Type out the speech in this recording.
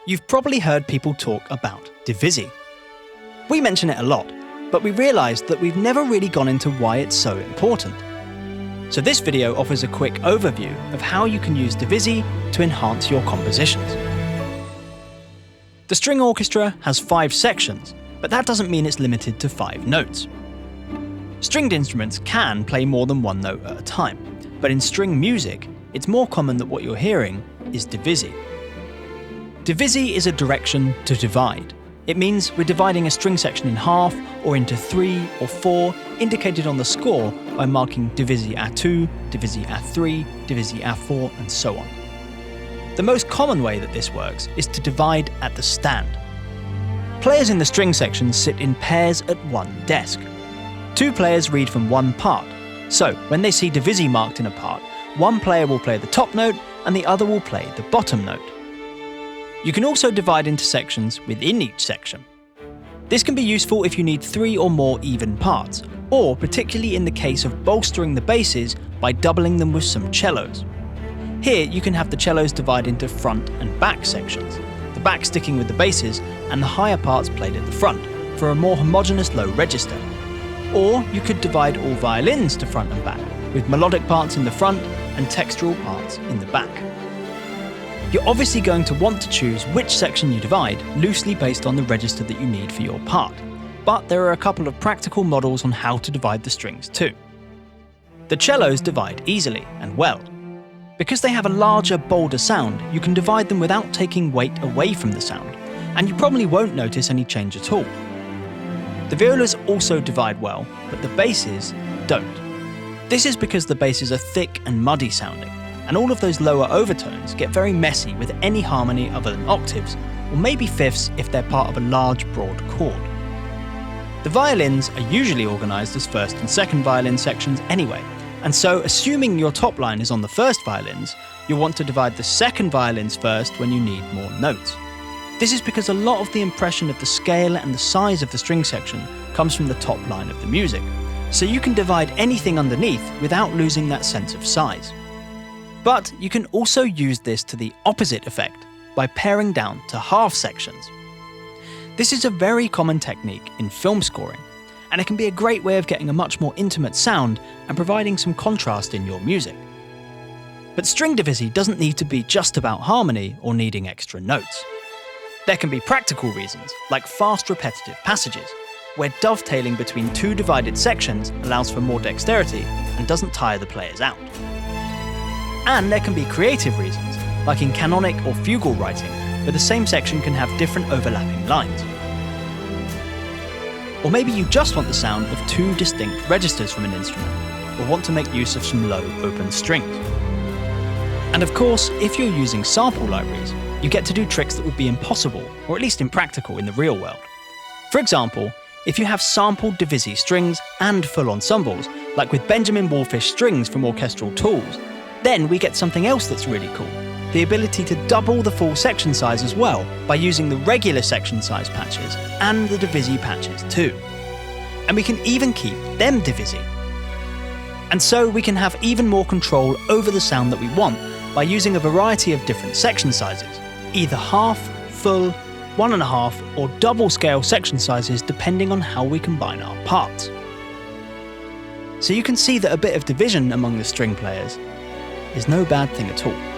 You've probably heard people talk about Divisi. We mention it a lot, but we realised that we've never really gone into why it's so important. So this video offers a quick overview of how you can use Divisi to enhance your compositions. The string orchestra has 5 sections, but that doesn't mean it's limited to 5 notes. Stringed instruments can play more than one note at a time, but in string music, it's more common that what you're hearing is Divisi. Divisi is a direction to divide. It means we're dividing a string section in half or into 3 or 4, indicated on the score by marking Divisi A2, Divisi A3, Divisi A4, and so on. The most common way that this works is to divide at the stand. Players in the string section sit in pairs at one desk. 2 players read from one part, so when they see Divisi marked in a part, one player will play the top note and the other will play the bottom note. You can also divide into sections within each section. This can be useful if you need 3 or more even parts, or particularly in the case of bolstering the basses by doubling them with some cellos. Here you can have the cellos divide into front and back sections, the back sticking with the basses and the higher parts played at the front for a more homogeneous low register. Or you could divide all violins to front and back, with melodic parts in the front and textural parts in the back. You're obviously going to want to choose which section you divide loosely based on the register that you need for your part, but there are a couple of practical models on how to divide the strings too. The cellos divide easily and well. Because they have a larger, bolder sound, you can divide them without taking weight away from the sound, and you probably won't notice any change at all. The violas also divide well, but the basses don't. This is because the basses are thick and muddy sounding, and all of those lower overtones get very messy with any harmony other than octaves, or maybe fifths if they're part of a large, broad chord. The violins are usually organised as first and second violin sections anyway, and so assuming your top line is on the first violins, you'll want to divide the second violins first when you need more notes. This is because a lot of the impression of the scale and the size of the string section comes from the top line of the music, so you can divide anything underneath without losing that sense of size. But you can also use this to the opposite effect by paring down to half sections. This is a very common technique in film scoring, and it can be a great way of getting a much more intimate sound and providing some contrast in your music. But string divisi doesn't need to be just about harmony or needing extra notes. There can be practical reasons, like fast repetitive passages, where dovetailing between 2 divided sections allows for more dexterity and doesn't tire the players out. And there can be creative reasons, like in canonic or fugal writing, where the same section can have different overlapping lines. Or maybe you just want the sound of 2 distinct registers from an instrument, or want to make use of some low open strings. And of course, if you're using sample libraries, you get to do tricks that would be impossible, or at least impractical in the real world. For example, if you have sampled Divisi strings and full ensembles, like with Benjamin Wallfisch strings from Orchestral Tools, then we get something else that's really cool, the ability to double the full section size as well by using the regular section size patches and the Divisi patches too. And we can even keep them Divisi. And so we can have even more control over the sound that we want by using a variety of different section sizes, either half, full, 1.5 or double scale section sizes depending on how we combine our parts. So you can see that a bit of division among the string players is no bad thing at all.